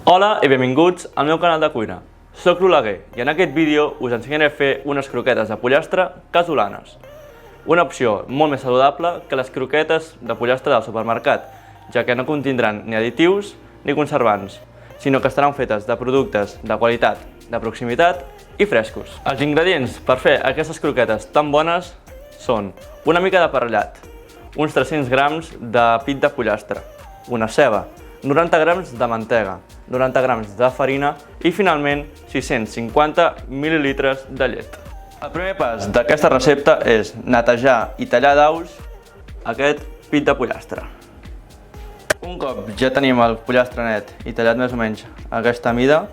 Hola i benvinguts al meu canal de cuina. Soc l'Oleguer i en aquest vídeo us ensenyaré a fer unes croquetes de pollastre casolanes. Una opció molt més saludable que les croquetes de pollastre del supermercat, ja que no contindran ni additius ni conservants, sinó que estaran fetes de productes de qualitat, de proximitat i frescos. Els ingredients per fer aquestes croquetes tan bones són una mica de perrellat, uns 300 grams de pit de pollastre, una ceba, 90 grams de mantega, 90 grams de farina i finalment 650 mil·lilitres de llet. El primer pas d'aquesta recepta és netejar i tallar daus aquest pit de pollastre. Un cop ja tenim el pollastre net i tallat més o menys a aquesta mida,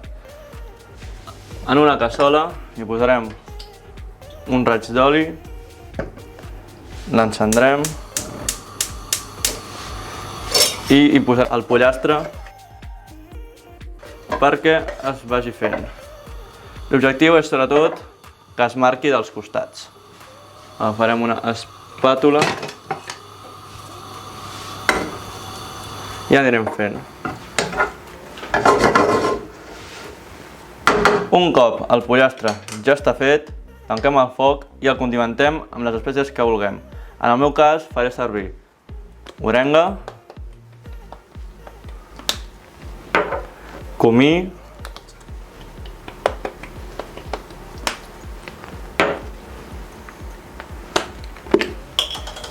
en una cassola hi posarem un raig d'oli, l'encendrem i hi posarem el pollastre perquè es vagi fent. L'objectiu és sobretot que es marqui dels costats. Agafarem una espàtula i anirem fent. Un cop el pollastre ja està fet, tanquem el foc i el condimentem amb les espècies que vulguem. En el meu cas faré servir orenga, comí,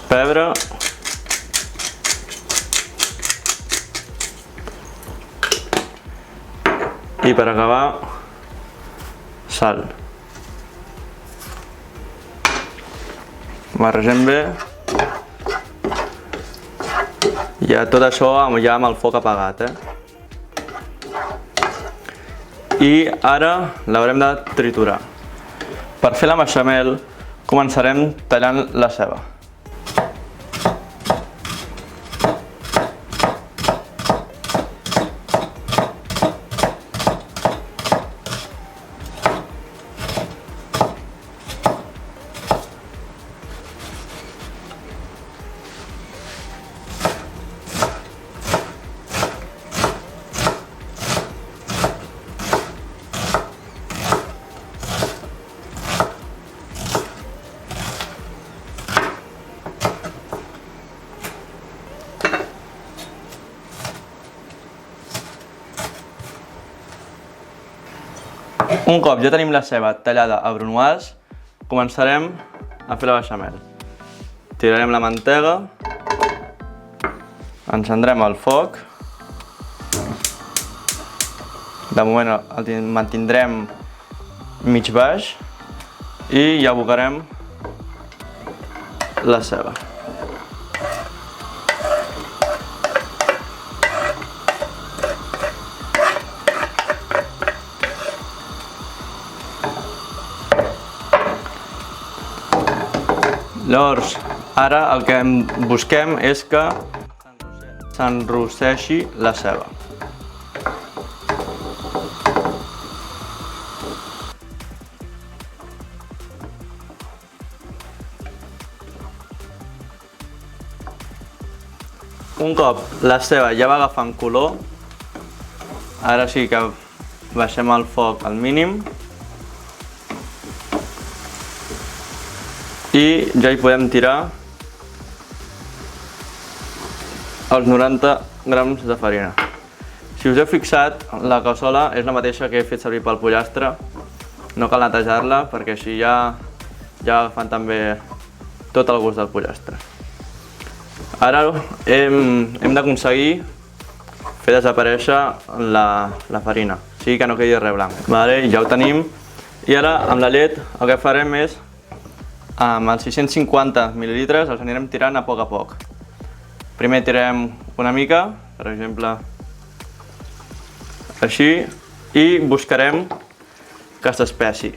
pebre i per acabar sal. Barregem bé i tot això ja amb el foc apagat. I ara l'haurem de triturar. Per fer la beixamel començarem tallant la ceba. Un cop ja tenim la ceba tallada a brunoise, començarem a fer la beixamel. Tirarem la mantega, encendrem el foc, de moment el mantindrem mig baix i hi abocarem la ceba. Llavors, ara el que busquem és que s'enrosseixi la ceba. Un cop la ceba ja va agafant color, ara sí que baixem el foc al mínim i ja hi podem tirar els 90 grams de farina. Si us heu fixat, la cassola és la mateixa que he fet servir pel pollastre, no cal netejar-la perquè així ja agafant també tot el gust del pollastre. Ara hem d'aconseguir fer desaparèixer la farina, o sigui que no quedi res blanc. Ja ho tenim i ara amb la llet el que farem és amb els 650 mil·lilitres els anirem tirant a poc. Primer tirem una mica, per exemple, així, i buscarem que s'espessi.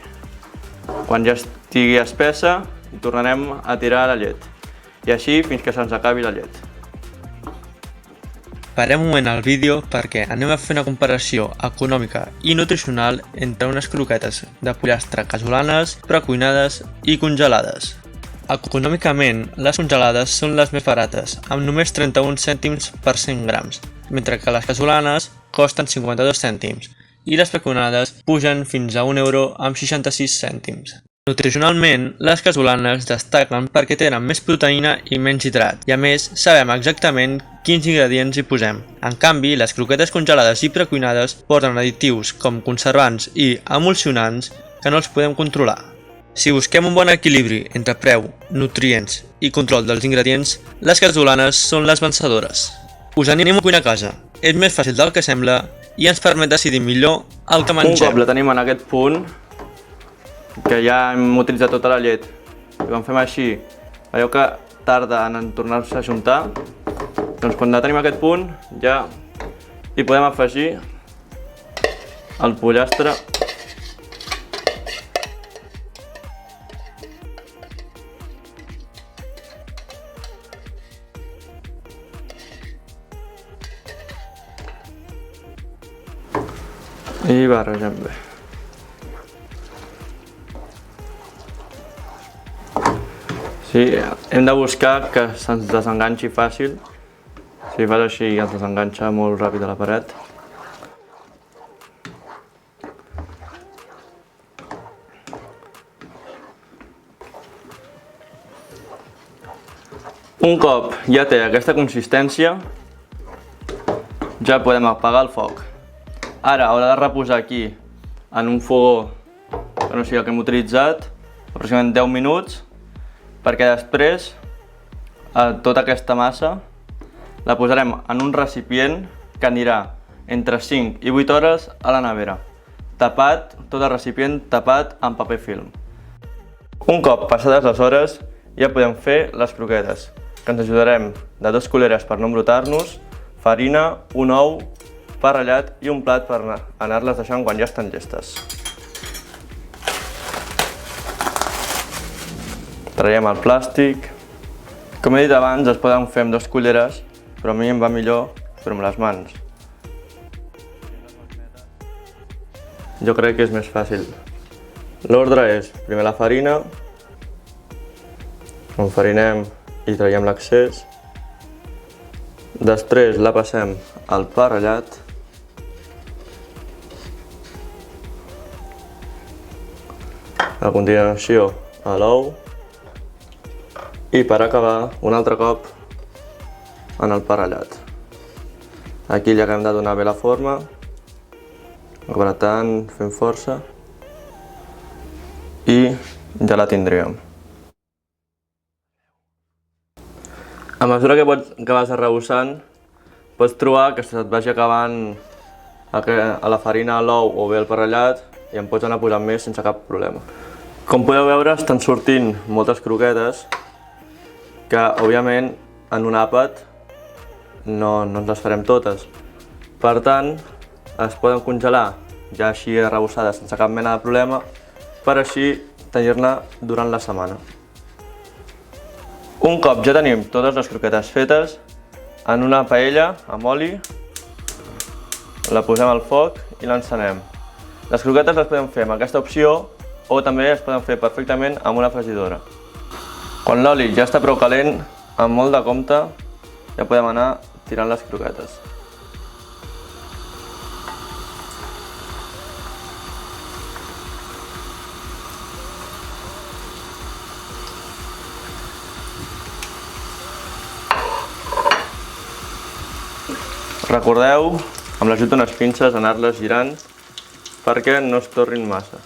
Quan ja estigui espessa, hi tornarem a tirar la llet. I així fins que se'ns acabi la llet. Parem un moment al vídeo perquè anem a fer una comparació econòmica i nutricional entre unes croquetes de pollastre casolanes, precuinades i congelades. Econòmicament, les congelades són les més barates, amb només 31 cèntims per 100 grams, mentre que les casolanes costen 52 cèntims i les precuinades pugen fins a 1 euro amb 66 cèntims. Nutricionalment, les casolanes destaquen perquè tenen més proteïna i menys hidrat, i a més sabem exactament quins ingredients hi posem. En canvi, les croquetes congelades i precuinades porten additius com conservants i emulsionants que no els podem controlar. Si busquem un bon equilibri entre preu, nutrients i control dels ingredients, les casolanes són les vencedores. Us animo a cuinar a casa. És més fàcil del que sembla i ens permet decidir millor el que mengem. Un cop la tenim en aquest punt, que ja hem utilitzat tota la llet, i quan fem així, allò que tarda en tornar-se a ajuntar, doncs quan la tenim en aquest punt ja hi podem afegir el pollastre. I barregem bé. Sí, hem de buscar que se'ns desenganxi fàcil. Si fas així es desenganxa molt ràpid a la paret. Un cop ja té aquesta consistència, ja podem apagar el foc. Ara haurà de reposar aquí en un fogó que no sigui el que hem utilitzat, aproximadament 10 minuts, perquè després tota aquesta massa la posarem en un recipient que anirà entre 5 i 8 hores a la nevera, tapat, tot el recipient tapat amb paper film. Un cop passades les hores ja podem fer les croquetes, que ens ajudarem de 2 culeres per no embrutar-nos, farina, un ou, pa ratllat i un plat per anar-les deixant quan ja estan llestes. Traiem el plàstic. Com he dit abans, es poden fer amb 2 culleres, però a mi em va millor fer amb les mans. Jo crec que és més fàcil. L'ordre és primer la farina, enfarinem i traiem l'excés. Després la passem al pa ratllat. A continuació a l'ou i per acabar un altre cop en el pa ratllat. Aquí li acabem de donar bé la forma, apretant, fent força i ja la tindríem. A mesura que vas arrebossant, pots trobar que se't vagi acabant a la farina, a l'ou o bé el pa ratllat i en pots anar posant més sense cap problema. Com podeu veure, estan sortint moltes croquetes que, òbviament, en un àpat no ens les farem totes. Per tant, es poden congelar ja així arrebossades sense cap mena de problema per així tenir-ne durant la setmana. Un cop ja tenim totes les croquetes fetes, en una paella amb oli la posem al foc i l'encenem. Les croquetes les podem fer amb aquesta opció o també es poden fer perfectament amb una fregidora. Quan l'oli ja està prou calent, amb molt de compte, ja podem anar tirant les croquetes. Recordeu, amb l'ajut d'unes pinces, anar-les girant perquè no es torrin massa.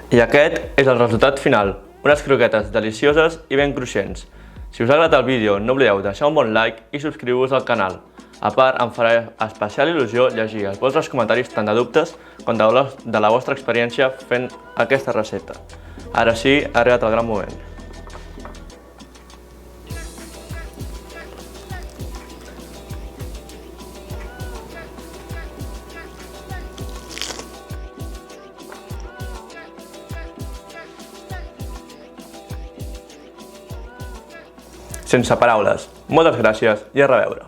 I aquest és el resultat final, unes croquetes delicioses i ben cruixents. Si us ha agradat el vídeo, no oblideu deixar un bon like i subscriure-vos al canal. A part, em farà especial il·lusió llegir els vostres comentaris tant de dubtes com de la vostra experiència fent aquesta recepta. Ara sí, ha arribat el gran moment. Sense paraules, moltes gràcies i a reveure.